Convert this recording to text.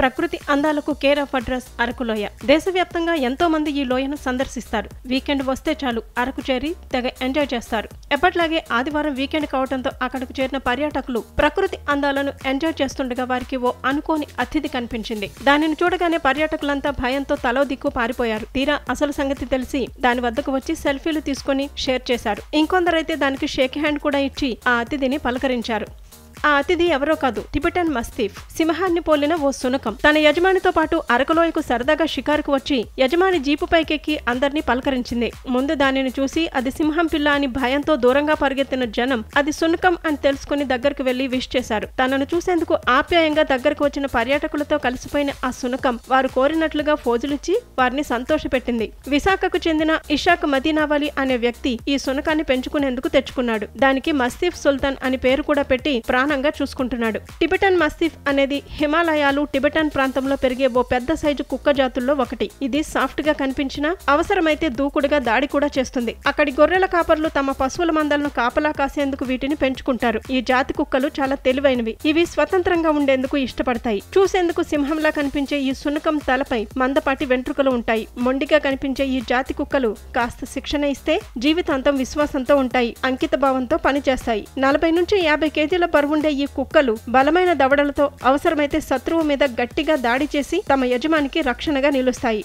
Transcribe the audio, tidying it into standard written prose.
ప్రకృతి అందాలకు care of address అరకులోయ. దేశవ్యాప్తంగా ఎంతో మంది ఈ లోయను సందర్శిస్తారు. వీకెండ్ వస్తే చాలు అరకు చేరి తెగ ఎంజాయ్ చేస్తారు. ఎప్పట్లాగే ఆదివారం వీకెండ్ కావడంతో అక్కడికి చేరిన పర్యాటకులు ప్రకృతి అందాలను ఎంజాయ్ చేస్తుండగా వారికి ఓ అనుకోని అతిథి కనిపించింది. దానిని చూడగానే పర్యాటకులంతా భయంతో తలో దిక్కు పారిపోయారు. తీరా అసలు సంగతి తెలిసి దాని వద్దకు వచ్చి సెల్ఫీలు తీసుకుని షేర్ చేశారు. ఇంకొందరైతే దానికి షేక్ హ్యాండ్ కూడా ఇచ్చి ఆ అతిథిని పలకరించారు. ఆ అతిథి ఎవరో కాదు, టిబెటన్ మస్తీఫ్, సింహాన్ని పోలిన ఓ శునకం. తన యజమానితో పాటు అరకులోయకు సరదాగా షికారుకు వచ్చి యజమాని జీపు పైకెక్కి అందర్నీ పలకరించింది. ముందు దానిని చూసి అది సింహం పిల్ల అని భయంతో దూరంగా పరిగెత్తిన జనం అది శునకం అని తెలుసుకుని దగ్గరకు వెళ్లి విష్ చేశారు. తనను చూసేందుకు ఆప్యాయంగా దగ్గరకు వచ్చిన పర్యాటకులతో కలిసిపోయిన ఆ శునకం వారు కోరినట్లుగా ఫోజులిచ్చి వారిని సంతోషపెట్టింది. విశాఖకు చెందిన ఇషాక్ మదీనావలి అనే వ్యక్తి ఈ శునకాన్ని పెంచుకునేందుకు తెచ్చుకున్నాడు. దానికి మస్తీఫ్ సుల్తాన్ అని పేరు కూడా పెట్టి ప్రాణంగా చూసుకుంటున్నాడు. టిబెటన్ మస్తీఫ్ అనేది హిమాలయాలు, టిబెటన్ ప్రాంతంలో పెరిగే ఓ పెద్ద సైజు కుక్క జాతుల్లో ఒకటి. ఇది సాఫ్ట్ గా కనిపించినా అవసరమైతే దూకుడుగా దాడి కూడా చేస్తుంది. అక్కడి గొర్రెల కాపర్లు తమ పశువుల మందలను కాపలా కాసేందుకు వీటిని పెంచుకుంటారు. ఈ జాతి కుక్కలు చాలా తెలివైనవి. ఇవి స్వతంత్రంగా ఉండేందుకు ఇష్టపడతాయి. చూసేందుకు సింహంలా కనిపించే ఈ శునకం తలపై మందపాటి వెంట్రుకలు ఉంటాయి. మొండిగా కనిపించే ఈ జాతి కుక్కలు కాస్త శిక్షణ ఇస్తే జీవితాంతం విశ్వాసంతో ఉంటాయి. అంకిత భావంతో పనిచేస్తాయి. 40 నుంచి 50 కేజీల బరువుండే ఈ కుక్కలు బలమైన దవడలతో అవసరమైతే శత్రువు మీద గట్టిగా దాడి చేసి తమ యజమానికి రక్షణగా నిలుస్తాయి.